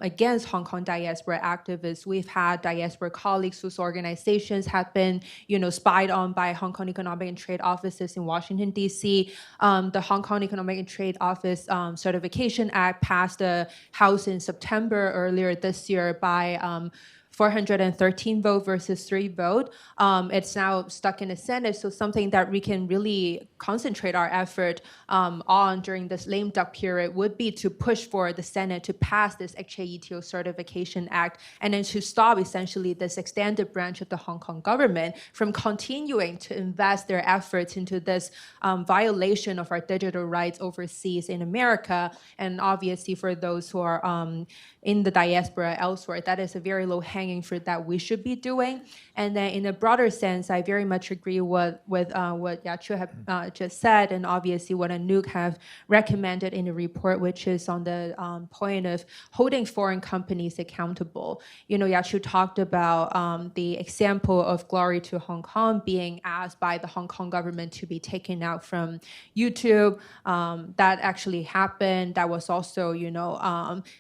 against Hong Kong diaspora activists. We've had diaspora colleagues whose organizations have been, spied on by Hong Kong Economic and Trade Offices in Washington, D.C. The Hong Kong Economic and Trade Office Certification Act passed the House in September earlier this year by 413 vote versus 3 vote. It's now stuck in the Senate, so something that we can really concentrate our effort on during this lame duck period would be to push for the Senate to pass this HAETO Certification Act and then to stop essentially this extended branch of the Hong Kong government from continuing to invest their efforts into this violation of our digital rights overseas in America. And obviously for those who are in the diaspora elsewhere, that is a very low-hanging fruit that we should be doing. And then in a broader sense, I very much agree with what Yachu have just said, and obviously what Anouk have recommended in the report, which is on the point of holding foreign companies accountable. Yachu talked about the example of Glory to Hong Kong being asked by the Hong Kong government to be taken out from YouTube. That actually happened. That was also,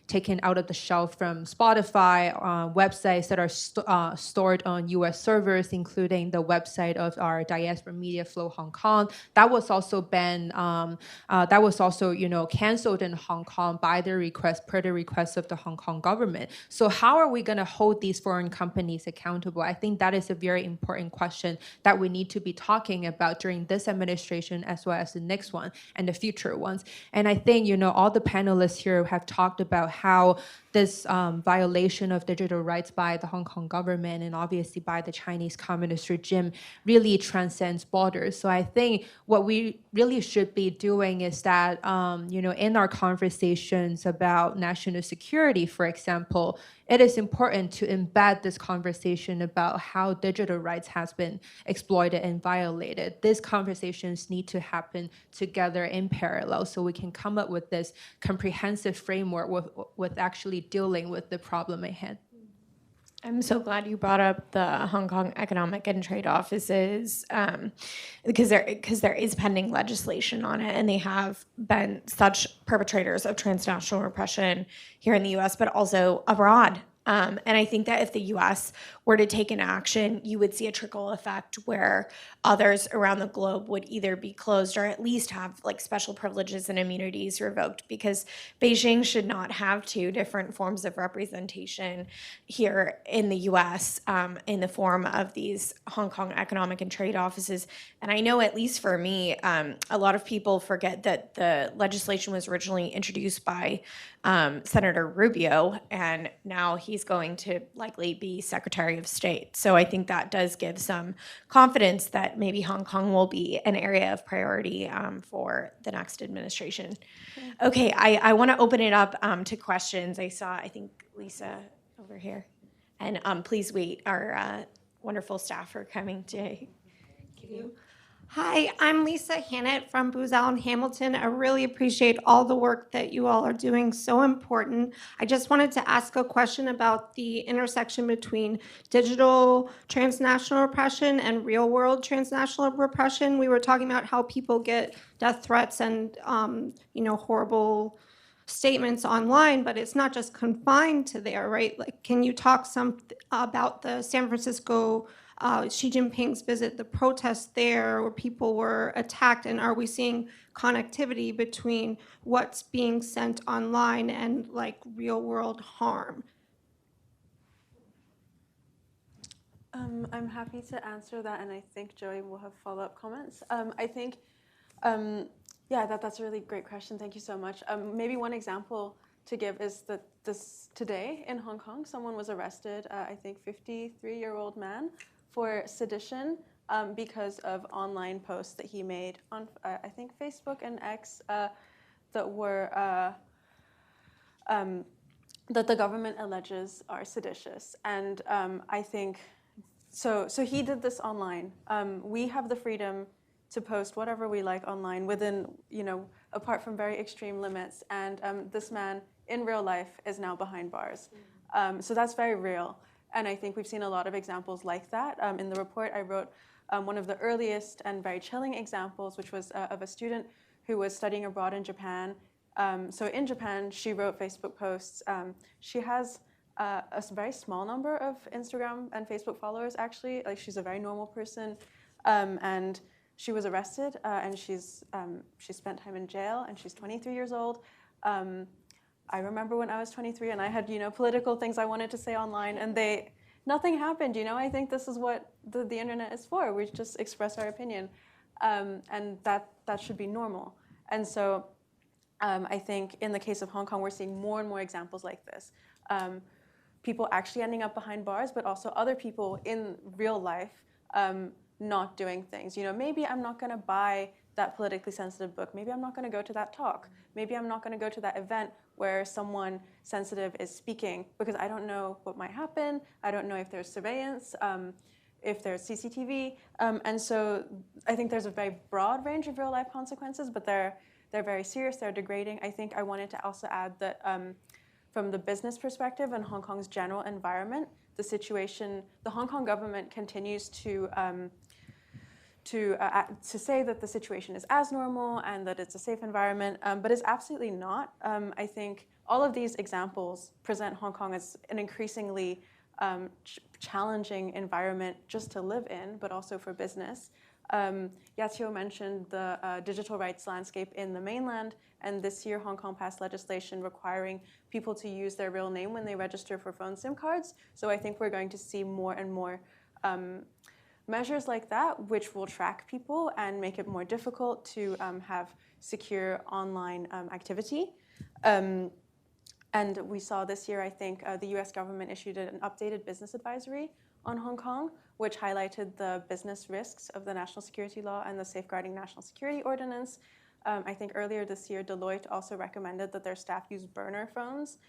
taken out of the shelf from Spotify website websites that are stored on U.S. servers, including the website of our Diaspora Media Flow Hong Kong. That was also banned. That was also, canceled in Hong Kong by the request, per the request of the Hong Kong government. So how are we going to hold these foreign companies accountable? I think that is a very important question that we need to be talking about during this administration as well as the next one and the future ones. And I think, all the panelists here have talked about how this violation of digital rights by the Hong Kong government and obviously by the Chinese Communist regime really transcends borders. So I think what we really should be doing is that, in our conversations about national security, for example, it is important to embed this conversation about how digital rights has been exploited and violated. These conversations need to happen together in parallel so we can come up with this comprehensive framework with actually dealing with the problem at hand. I'm so glad you brought up the Hong Kong Economic and Trade Offices because there is pending legislation on it, and they have been such perpetrators of transnational repression here in the U.S., but also abroad. And I think that if the U.S. were to take an action, you would see a trickle effect where others around the globe would either be closed or at least have special privileges and immunities revoked, because Beijing should not have two different forms of representation here in the U.S. In the form of these Hong Kong Economic and Trade Offices. And I know, at least for me, a lot of people forget that the legislation was originally introduced by Senator Rubio, and now he's going to likely be Secretary of State. So I think that does give some confidence that maybe Hong Kong will be an area of priority for the next administration. Okay, I want to open it up to questions. I think Lisa over here. And please wait, our wonderful staff are coming to give you. Hi, I'm Lisa Hannett from Booz Allen Hamilton. I really appreciate all the work that you all are doing, so important. I just wanted to ask a question about the intersection between digital transnational repression and real-world transnational repression. We were talking about how people get death threats and horrible statements online, but it's not just confined to there, right? Can you talk some about the San Francisco Xi Jinping's visit, the protests there where people were attacked, and are we seeing connectivity between what's being sent online and real world harm? I'm happy to answer that, and I think Joey will have follow-up comments. I think, that's a really great question. Thank you so much. Maybe one example to give is that today in Hong Kong, someone was arrested, I think 53-year-old man, for sedition because of online posts that he made on, I think, Facebook and X that were that the government alleges are seditious. And I think, so he did this online. We have the freedom to post whatever we like online within, apart from very extreme limits. And this man in real life is now behind bars. So that's very real. And I think we've seen a lot of examples like that. In the report, I wrote one of the earliest and very chilling examples, which was of a student who was studying abroad in Japan. So in Japan, she wrote Facebook posts. She has a very small number of Instagram and Facebook followers, actually. She's a very normal person. And she was arrested, and she spent time in jail, and she's 23 years old. I remember when I was 23 and I had, political things I wanted to say online, and nothing happened. I think this is what the internet is for. We just express our opinion, and that should be normal. And so I think in the case of Hong Kong, we're seeing more and more examples like this. People actually ending up behind bars, but also other people in real life not doing things. Maybe I'm not going to buy that politically sensitive book. Maybe I'm not going to go to that talk. Maybe I'm not going to go to that event where someone sensitive is speaking, because I don't know what might happen. I don't know if there's surveillance, if there's CCTV. And so I think there's a very broad range of real life consequences, but they're very serious, they're degrading. I think I wanted to also add that from the business perspective and Hong Kong's general environment, the Hong Kong government continues to say that the situation is as normal and that it's a safe environment, but it's absolutely not. I think all of these examples present Hong Kong as an increasingly challenging environment just to live in, but also for business. Yatio mentioned the digital rights landscape in the mainland, and this year Hong Kong passed legislation requiring people to use their real name when they register for phone SIM cards. So I think we're going to see more and more measures like that, which will track people and make it more difficult to have secure online activity. And we saw this year, I think, the US government issued an updated business advisory on Hong Kong, which highlighted the business risks of the national security law and the Safeguarding National Security Ordinance. I think earlier this year, Deloitte also recommended that their staff use burner phones.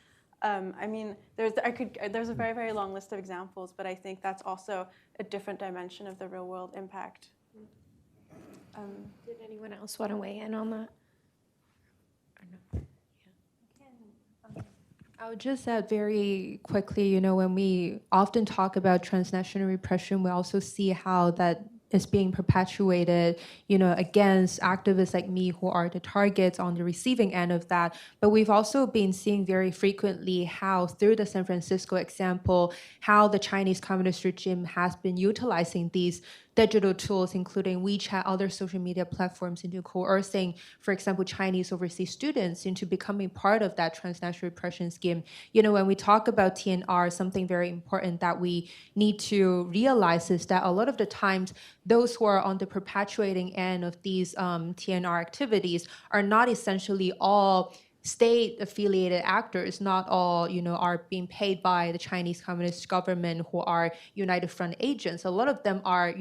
I mean, there's a very, very long list of examples, but I think that's also a different dimension of the real world impact. Did anyone else want to weigh in on that? Or no? I would just add very quickly, when we often talk about transnational repression, we also see how that is being perpetuated, against activists like me who are the targets on the receiving end of that. But we've also been seeing very frequently how, through the San Francisco example, how the Chinese Communist regime has been utilizing these digital tools, including WeChat, other social media platforms, into coercing, for example, Chinese overseas students into becoming part of that transnational repression scheme. When we talk about TNR, something very important that we need to realize is that a lot of the times, those who are on the perpetuating end of these TNR activities are not essentially all state-affiliated actors. Not all, are being paid by the Chinese Communist government who are United Front agents. A lot of them are,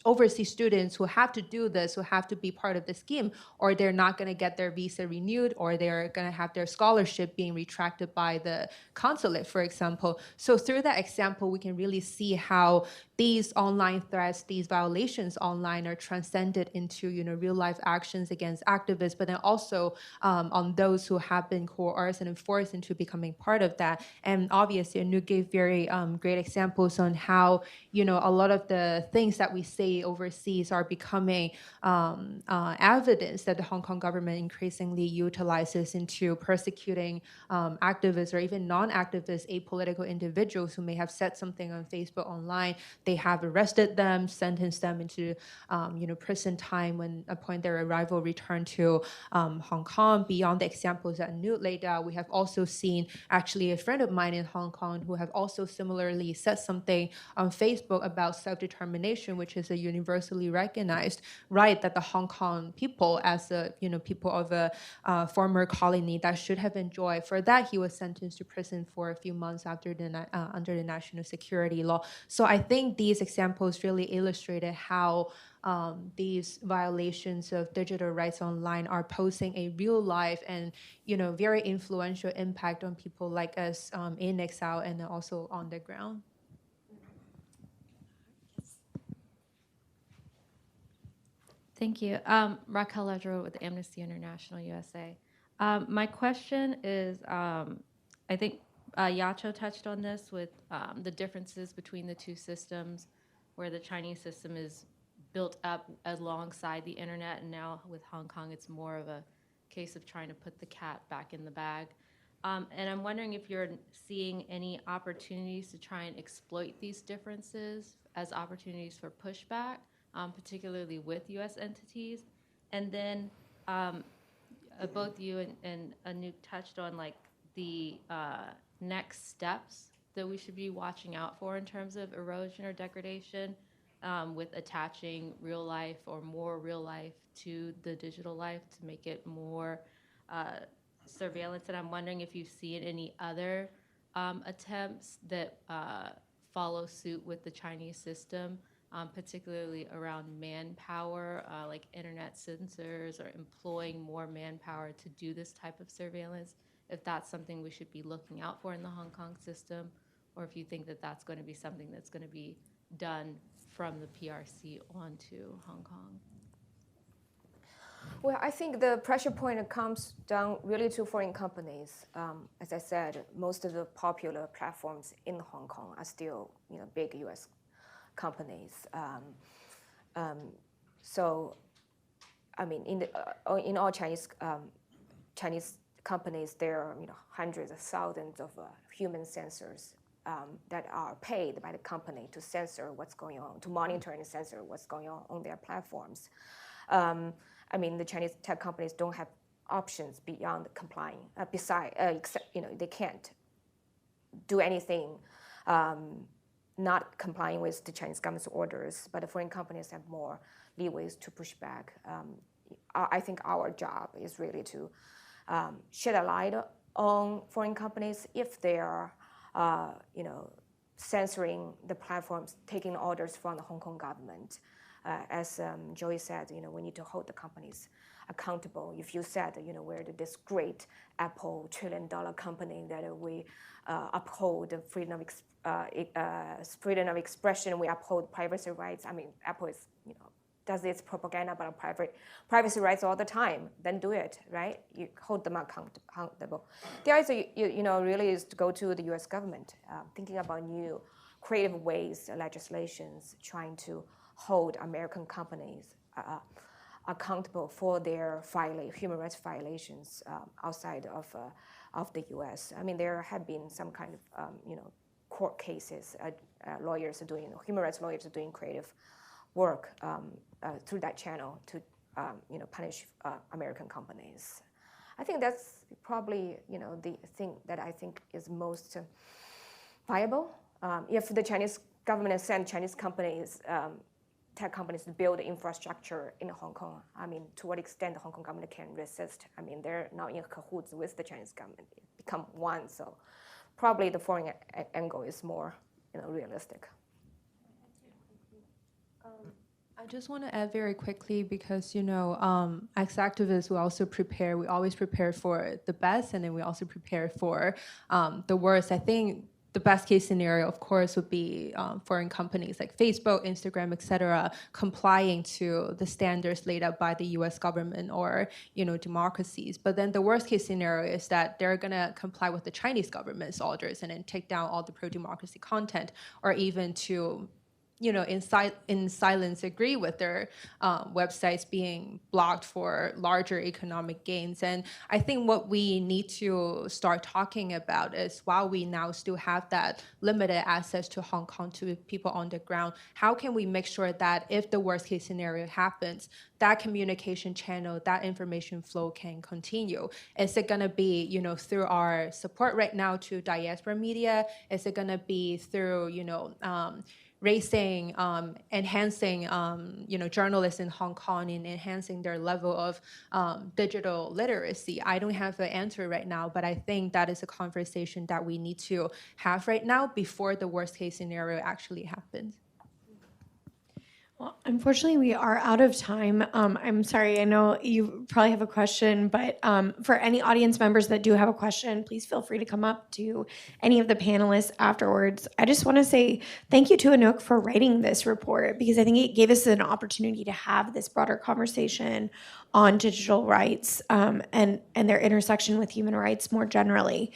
overseas students who have to do this, who have to be part of the scheme, or they're not going to get their visa renewed, or they're going to have their scholarship being retracted by the consulate, for example. So through that example, we can really see how these online threats, these violations online are transcended into, real-life actions against activists, but then also on those who have been coerced and enforced into becoming part of that. And obviously, Anouk gave very great examples on how, a lot of the things that we say overseas are becoming evidence that the Hong Kong government increasingly utilizes into persecuting activists or even non-activists, apolitical individuals who may have said something on Facebook online. They have arrested them, sentenced them into, prison time when upon their arrival return to Hong Kong. Beyond the examples that Anouk laid out, we have also seen actually a friend of mine in Hong Kong who have also similarly said something on Facebook about self-determination, which is a universally recognized right that the Hong Kong people, as a people of a former colony, that should have enjoyed. For that, he was sentenced to prison for a few months after under the national security law. So I think these examples really illustrated how these violations of digital rights online are posing a real life and very influential impact on people like us in exile and also on the ground. Thank you. Raquel Ledger with Amnesty International USA. My question is, I think Yacho touched on this with the differences between the two systems, where the Chinese system is built up alongside the internet, and now with Hong Kong, it's more of a case of trying to put the cat back in the bag. And I'm wondering if you're seeing any opportunities to try and exploit these differences as opportunities for pushback, particularly with U.S. entities. And then both you and Anouk touched on the next steps that we should be watching out for in terms of erosion or degradation with attaching real life or more real life to the digital life to make it more surveillance. And I'm wondering if you've seen any other attempts that follow suit with the Chinese system, particularly around manpower, like internet censors or employing more manpower to do this type of surveillance, if that's something we should be looking out for in the Hong Kong system, or if you think that that's going to be something that's going to be done from the PRC onto Hong Kong. Well, I think the pressure point comes down really to foreign companies. As I said, most of the popular platforms in Hong Kong are still, big U.S. companies. So, I mean, in all Chinese companies, there are hundreds of thousands of human sensors that are paid by the company to censor what's going on, to monitor and censor what's going on their platforms. I mean, the Chinese tech companies don't have options beyond complying. Except they can't do anything not complying with the Chinese government's orders. But the foreign companies have more leeways to push back. I think our job is really to shed a light on foreign companies if they are, censoring the platforms, taking orders from the Hong Kong government. As Joey said, we need to hold the companies accountable. If you said, we're this great Apple $1 trillion company that we uphold freedom of expression, we uphold privacy rights. I mean, Apple is, does its propaganda about privacy rights all the time, then do it, right? You hold them accountable. The other, really is to go to the U.S. government, thinking about new creative ways, legislations, trying to hold American companies accountable for their human rights violations outside of the U.S. I mean, there have been some kind of, court cases, human rights lawyers are doing creative work through that channel to punish American companies. I think that's probably the thing that I think is most viable. If the Chinese government sent Chinese companies, tech companies to build infrastructure in Hong Kong, I mean, to what extent the Hong Kong government can resist? I mean, they're now in cahoots with the Chinese government, become one. So probably the foreign angle is more realistic. I just want to add very quickly because, as activists, we always prepare for the best, and then we also prepare for the worst. I think the best case scenario, of course, would be foreign companies like Facebook, Instagram, et cetera, complying to the standards laid out by the US government or, democracies. But then the worst case scenario is that they're going to comply with the Chinese government's orders and then take down all the pro-democracy content, or even to in silence agree with their websites being blocked for larger economic gains. And I think what we need to start talking about is, while we now still have that limited access to Hong Kong, to people on the ground, how can we make sure that if the worst case scenario happens, that communication channel, that information flow can continue? Is it going to be, through our support right now to diaspora media? Is it going to be through, raising, enhancing, journalists in Hong Kong and enhancing their level of digital literacy? I don't have an answer right now, but I think that is a conversation that we need to have right now before the worst case scenario actually happens. Well, unfortunately, we are out of time. I'm sorry, I know you probably have a question, but for any audience members that do have a question, please feel free to come up to any of the panelists afterwards. I just want to say thank you to Anouk for writing this report, because I think it gave us an opportunity to have this broader conversation on digital rights and their intersection with human rights more generally.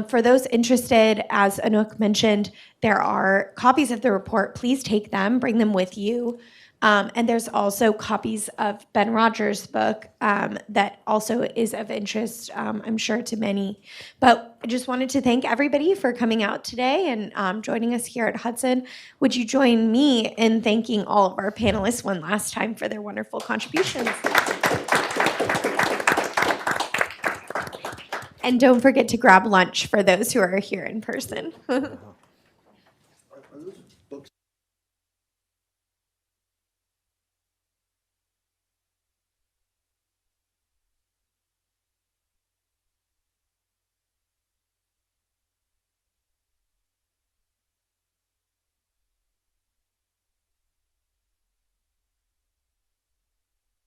For those interested, as Anouk mentioned, there are copies of the report. Please take them, bring them with you. And there's also copies of Ben Rogers' book that also is of interest, I'm sure, to many. But I just wanted to thank everybody for coming out today and joining us here at Hudson. Would you join me in thanking all of our panelists one last time for their wonderful contributions? And don't forget to grab lunch for those who are here in person.